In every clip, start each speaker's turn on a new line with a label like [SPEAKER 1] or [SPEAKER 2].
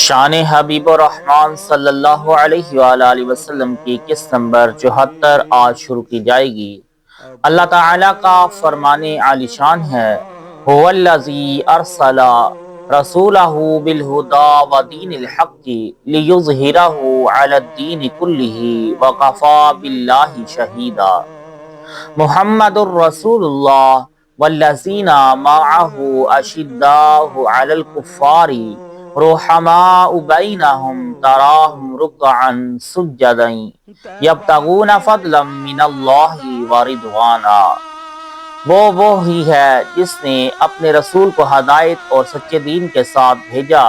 [SPEAKER 1] شان حبیب الرحمن صلی اللہ علیہ وآلہ وسلم کی قسط نمبر 74 آج شروع کی جائے گی۔ اللہ تعالیٰ کا فرمان عالی شان ہے، هو الذی ارسل رسولہ بالہدی ودین الحق لیظہرہ علی الدین کلہ وکفی باللہ شہیدا۔ محمد الرسول اللہ والذین معہ اشداء علی الکفار رحماء بینہم تراہم رکعا سجدا یبتغون فضلا من اللہ ورضوانا۔ وہ ہی ہے جس نے اپنے رسول کو ہدایت اور سچے دین کے ساتھ بھیجا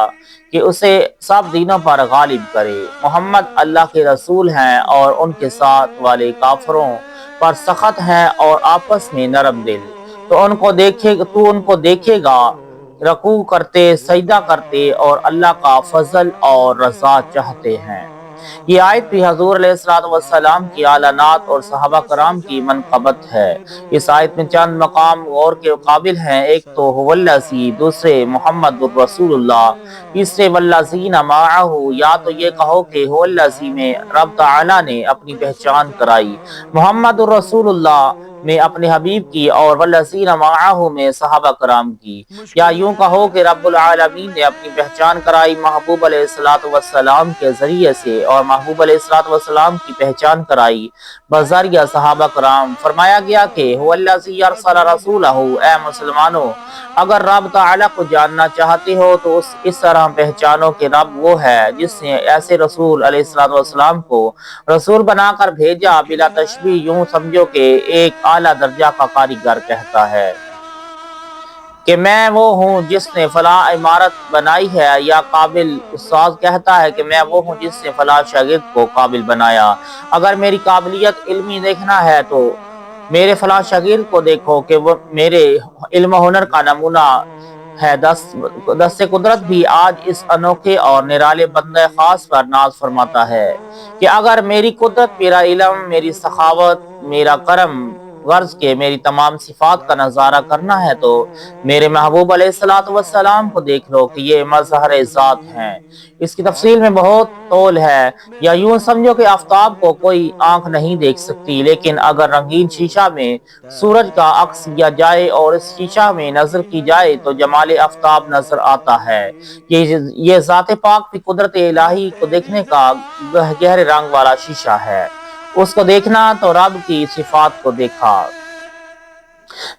[SPEAKER 1] کہ اسے سب دینوں پر غالب کرے۔ محمد اللہ کے رسول ہیں اور ان کے ساتھ والے کافروں پر سخت ہیں اور آپس میں نرم دل۔ تو ان کو دیکھے گا رکوع کرتے، سجدہ کرتے اور اللہ کا فضل اور رضا چاہتے ہیں۔ یہ آیت بھی حضور علیہ السلام کی اعلانات اور صحابہ کرام کی منقبت ہے۔ اس آیت میں چند مقام غور کے قابل ہیں۔ ایک تو هو الذی، دوسرے محمد الرسول اللہ، تیسرے والذین معہ، یا تو یہ کہو کہ هو الذی میں رب تعالیٰ نے اپنی پہچان کرائی، محمد الرسول اللہ میں اپنے حبیب کی اور والذین معہ میں صحابہ کرام کی، یا یوں کہو کہ رب العالمین نے اپنی پہچان کرائی محبوب علیہ السلام کے ذریعے سے اور محبوب علیہ السلام کی پہچان کرائی بذریعہ صحابہ کرام۔ فرمایا گیا کہ هو الذی ارسل رسولہ، اے مسلمانوں اگر رب تعالیٰ کو جاننا چاہتے ہو تو اس طرح پہچانو کہ رب وہ ہے جس نے ایسے رسول علیہ السلام کو رسول بنا کر بھیجا، بلا تشبیہ یوں سمجھو کہ ایک اعلیٰ درجہ کا کاریگر کہتا ہے کہ میں وہ ہوں جس نے فلاں عمارت بنائی ہے، یا قابل استاذ کہتا ہے کہ میں وہ ہوں جس نے فلاں شاگرد کو قابل بنایا۔ اگر میری قابلیت علمی دیکھنا ہے تو میرے فلاں شاگرد کو دیکھو کہ وہ میرے علم و ہنر کا نمونہ ہے۔ دست قدرت بھی آج اس انوکھے اور نرالے بندہ خاص پر ناز فرماتا ہے کہ اگر میری قدرت، میرا علم، میری سخاوت، میرا کرم، غرض کہ میری تمام صفات کا نظارہ کرنا ہے تو میرے محبوب علیہ السلام کو دیکھ لو کہ یہ مظہر ذات ہیں۔ اس کی تفصیل میں بہت طول ہے، یا یوں سمجھو کہ آفتاب کو کوئی آنکھ نہیں دیکھ سکتی، لیکن اگر رنگین شیشہ میں سورج کا عکس لیا جائے اور اس شیشہ میں نظر کی جائے تو جمال آفتاب نظر آتا ہے۔ یہ ذات پاک کی قدرت الہی کو دیکھنے کا گہرے رنگ والا شیشہ ہے۔ اس کو دیکھنا تو رب کی صفات کو دیکھا۔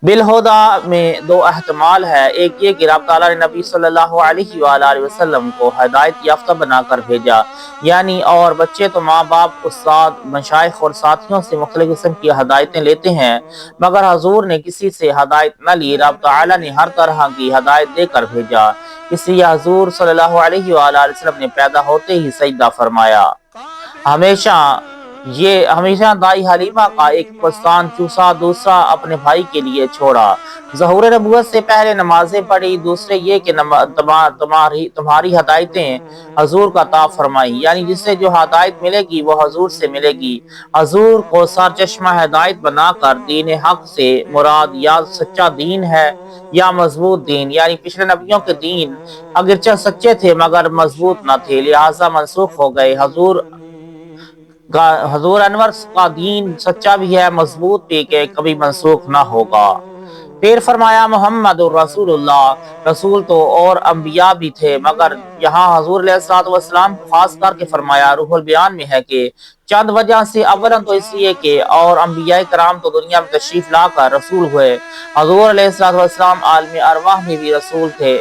[SPEAKER 1] بالہدیٰ میں دو احتمال ہے، ایک یہ کہ رب تعالیٰ نے نبی صلی اللہ علیہ وآلہ وسلم کو ہدایت یافتہ بنا کر بھیجا، یعنی اور بچے تو ماں باپ، استاد، مشائخ اور ساتھیوں سے مختلف قسم کی ہدایتیں لیتے ہیں، مگر حضور نے کسی سے ہدایت نہ لی، رب تعالیٰ نے ہر طرح کی ہدایت دے کر بھیجا۔ اس لیے حضور صلی اللہ علیہ وآلہ وسلم نے پیدا ہوتے ہی سجدہ فرمایا۔ ہمیشہ دائی حلیمہ کا ایک پستان چوسا، دوسرا اپنے بھائی کے لیے چھوڑا، ظہور نبوت سے پہلے نمازیں پڑھی، دوسرے یہ کہ تمہاری ہدایتیں حضور کا طاعت فرمائی، یعنی جس سے جو ہدایت ملے گی وہ حضور سے ملے گی۔ حضور کو سرچشمہ ہدایت بنا کر دین حق سے مراد یا سچا دین ہے یا مضبوط دین، یعنی پچھلے نبیوں کے دین اگرچہ سچے تھے مگر مضبوط نہ تھے، لہٰذا منسوخ ہو گئے۔ حضور انور کا دین سچا بھی ہے، مضبوط بھی، کہ کبھی منسوخ نہ ہوگا۔ پھر فرمایا محمد الرسول اللہ، رسول تو اور انبیاء بھی تھے مگر یہاں حضور علیہ السلام کو خاص کر کے فرمایا۔ روح البیان میں ہے کہ چند وجہ سے، اولاً تو اس لیے کہ اور انبیاء کرام تو دنیا میں تشریف لا کر رسول ہوئے، حضور علیہ السلام عالم ارواح میں بھی رسول تھے،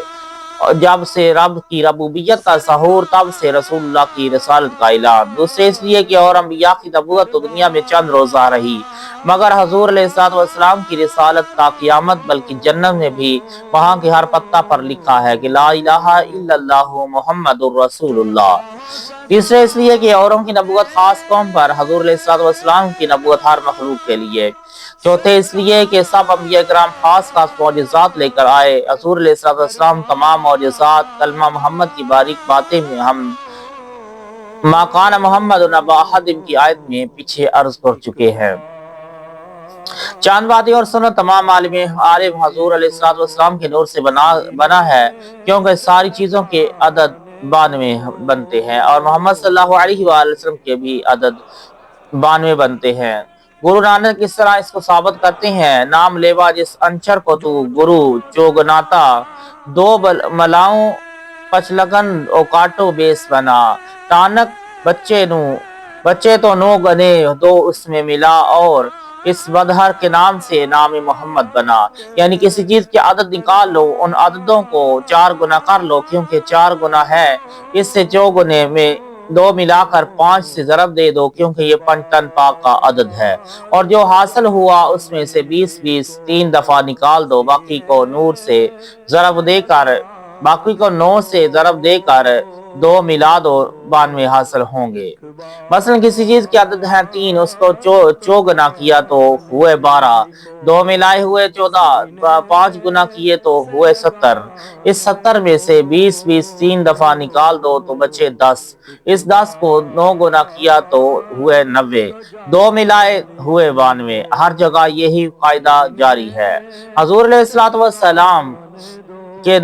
[SPEAKER 1] جب سے رب کی ربوبیت کا ظہور تب سے رسول اللہ کی رسالت کا اعلان۔ دوسرے اس لیے کہ اور انبیاء کی نبوت تو دنیا میں چند روزہ رہی، مگر حضور علیہ السلام کی رسالت تا قیامت بلکہ جنت میں بھی وہاں کے ہر پتہ پر لکھا ہے کہ لا الہ الا اللہ محمد الرسول اللہ۔ تیسرے اس لیے کہ اوروں کی نبوت خاص قوم پر، حضور علیہ السلام کی نبوت ہر مخلوق کے لیے۔ چوتھے اس لیے کہ سب انبیاء کرام خاص معجزات لے کر آئے، حضور علیہ السلام تمام معجزات، کلمہ محمد کی باریک باتیں میں ہم ما کان محمد نبا احد کی آیت میں پیچھے عرض کر چکے ہیں۔ چاند باتیں اور سنت تمام عالم حضور علیہ السلام کے نور سے بنا ہے، کیونکہ ساری چیزوں کے عدد 92 بنتے ہیں، اور محمد صلی اللہ علیہ وآلہ وسلم کے بھی عدد 92 بنتے ہیں۔ گرو نانک اس طرح اس کو ثابت کرتے ہیں: نام لیوا جس انچر کو تو گرو چوگناتا، دو ملاؤں پچلگن او کاٹو بیس بنا، نانک بچے تو نو گنے دو اس میں ملا، اور اس بدہر کے نام سے نام محمد بنا۔ یعنی کسی چیز کی عدد نکال لو، ان عددوں کو 4 گنا کر لو، کیونکہ 4 گنا ہے، اس سے 4 گنے میں 2 ملا کر 5 سے ضرب دے دو، کیونکہ یہ پنجتن پاک کا عدد ہے، اور جو حاصل ہوا اس میں سے 20 3 دفعہ نکال دو، باقی کو 9 سے ضرب دے کر 2 ملا دو، 92 حاصل ہوں گے۔ مثلا کسی چیز کی عدد ہے 3، اس کو چوگنا کیا تو ہوئے 12، 2 ملائے ہوئے 14، 5 گنا کیے تو ہوئے 70۔ اس 70 میں سے 20 3 دفعہ نکال دو تو بچے 10، اس 10 کو 9 گنا کیا تو ہوئے 90، 2 ملائے ہوئے 92۔ ہر جگہ یہی قاعدہ جاری ہے۔ حضور علیہ السلام کے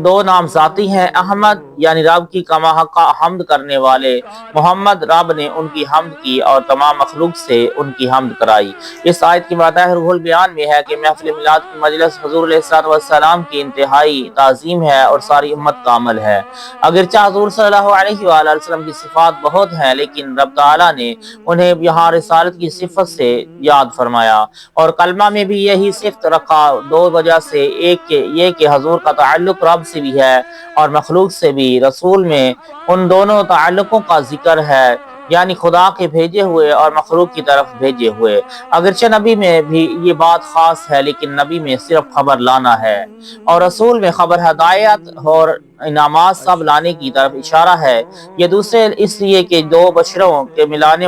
[SPEAKER 1] دو نام ذاتی ہیں: احمد یعنی رب کی کما حق حمد کرنے والے، محمد رب نے ان کی حمد کی اور تمام مخلوق سے ان کی حمد کرائی۔ اس آیت کی مدح روح البیان میں ہے کہ محفل میلاد کی مجلس حضور علیہ السلام کی انتہائی تعظیم ہے اور ساری امت کا عمل ہے۔ اگرچہ حضور صلی اللہ علیہ وآلہ وسلم کی صفات بہت ہیں، لیکن رب تعالیٰ نے انہیں یہاں رسالت کی صفت سے یاد فرمایا، اور کلمہ میں بھی یہی صفت رکھا، 2 وجہ سے: ایک یہ کہ حضور کا تعلق رب سے بھی ہے اور مخلوق سے بھی، رسول میں ان دونوں تعلقوں کا ذکر ہے، یعنی خدا کے بھیجے ہوئے اور مخلوق کی طرف بھیجے ہوئے۔ اگرچہ نبی میں بھی یہ بات خاص ہے، لیکن نبی میں صرف خبر لانا ہے، اور رسول میں خبر ہدایت اور انعامات سب لانے کی طرف اشارہ ہے۔ یہ دوسرے اس لیے کہ دو بچڑوں کے ملانے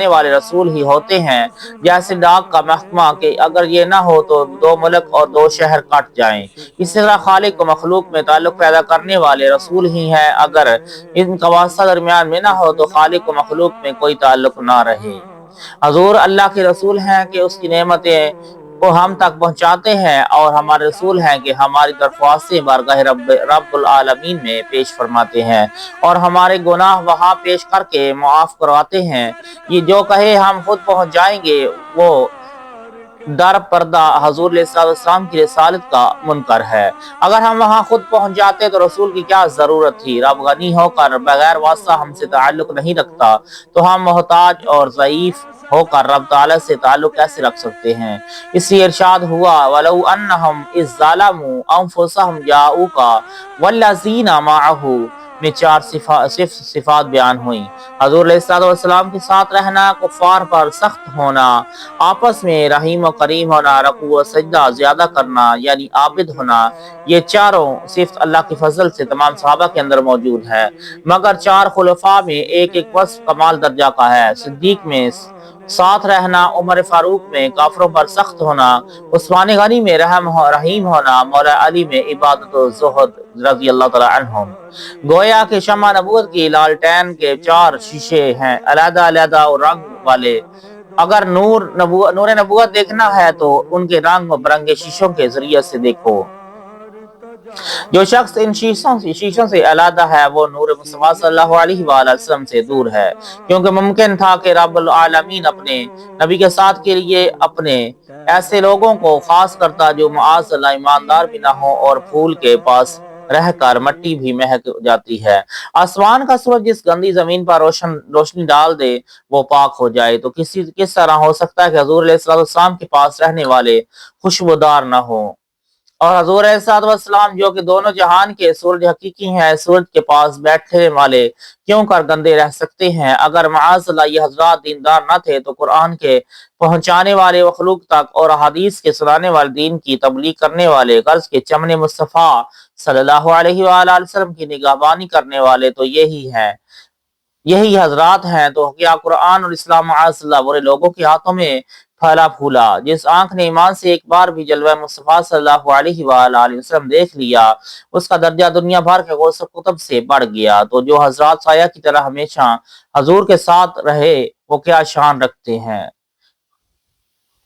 [SPEAKER 1] والے رسول ہی ہوتے ہیں، جیسے ڈاک کا محکمہ کہ اگر یہ نہ ہو تو 2 ملک اور 2 شہر کٹ جائیں۔ اسی طرح خالق و مخلوق میں تعلق پیدا کرنے والے رسول ہی ہیں، اگر ان کا واسطہ درمیان میں نہ ہو تو خالق و مخلوق میں کوئی تعلق نہ رہے۔ حضور اللہ کے رسول ہیں کہ اس کی نعمتیں کو ہم تک پہنچاتے ہیں، اور ہمارے رسول ہیں کہ ہماری درخواستیں بارگاہ رب العالمین میں پیش فرماتے ہیں، اور ہمارے گناہ وہاں پیش کر کے معاف کرواتے ہیں۔ یہ جو کہے ہم خود پہنچ جائیں گے، وہ در پردہ حضور علیہ السلام کی رسالت کا منکر ہے۔ اگر ہم وہاں خود پہنچ جاتے تو رسول کی کیا ضرورت تھی؟ رب غنی ہو کر بغیر واسطہ ہم سے تعلق نہیں رکھتا، تو ہم محتاج اور ضعیف ہو کر رب تعالیٰ سے تعلق کیسے رکھ سکتے ہیں؟ اس لیے ارشاد ہوا: وَلَوْ أَنَّهُمْ إِذْ ظَلَمُوا أَنفُسَهُمْ جَاءُوكَ وَالَّذِينَ مَعَهُ میں 4 صفات بیان ہوئیں۔ حضور علیہ السلام کے ساتھ رہنا، کفار پر سخت ہونا، آپس میں رحیم و کریم ہونا، رکوع و سجدہ زیادہ کرنا یعنی عابد ہونا، یہ چاروں صفت اللہ کے فضل سے تمام صحابہ کے اندر موجود ہے، مگر 4 خلفاء میں ایک وصف کمال درجہ کا ہے: صدیق میں ساتھ رہنا، عمر فاروق میں کافروں پر سخت ہونا، عثمان غنی میں رحیم ہونا، مولا علی میں عبادت و زہد رضی اللہ تعالی عنہم۔ گویا کہ شمع نبوت کی لالٹین کے 4 شیشے ہیں، علیحدہ علیحدہ رنگ والے۔ اگر نور نبوت دیکھنا ہے تو ان کے رنگ برنگے شیشوں کے ذریعے سے دیکھو۔ جو شخص ان شیشوں سے علیحدہ ہے، وہ نور مصطفیٰ صلی اللہ علیہ وآلہ وسلم سے دور ہے، کیونکہ ممکن تھا کہ رب العالمین اپنے نبی کے ساتھ کے لیے اپنے ایسے لوگوں کو خاص کرتا جو معاذ اللہ ایماندار بھی نہ ہو، اور پھول کے پاس رہ کر مٹی بھی مہک جاتی ہے۔ آسمان کا سورج جس گندی زمین پر روشنی ڈال دے وہ پاک ہو جائے، تو کس طرح ہو سکتا ہے کہ حضور علیہ السلام کے پاس رہنے والے خوشبودار نہ ہوں؟ اور حضور علیہ السلام جو کہ دونوں جہان کے سورج حقیقی ہیں، سورج کے پاس بیٹھنے والے کیوں کر گندے رہ سکتے ہیں؟ اگر معاذ اللہ یہ حضرات دیندار نہ تھے تو قرآن کے پہنچانے والے مخلوق تک اور حدیث کے سنانے والے دین کی تبلیغ کرنے والے، غرض کے چمن مصطفیٰ صلی اللہ علیہ وآلہ وسلم کی نگہبانی کرنے والے تو یہی حضرات ہیں، تو کیا قرآن اور اسلام معاذ اللہ برے لوگوں کے ہاتھوں میں پھلا پھولا؟ جس آنکھ نے ایمان سے ایک بار بھی جلوہ مصطفیٰ صلی اللہ علیہ وآلہ وسلم دیکھ لیا، اس کا درجہ دنیا بھر کے غوث قطب سے بڑھ گیا۔ تو جو حضرات سایہ کی طرح ہمیشہ حضور کے ساتھ رہے، وہ کیا شان رکھتے ہیں؟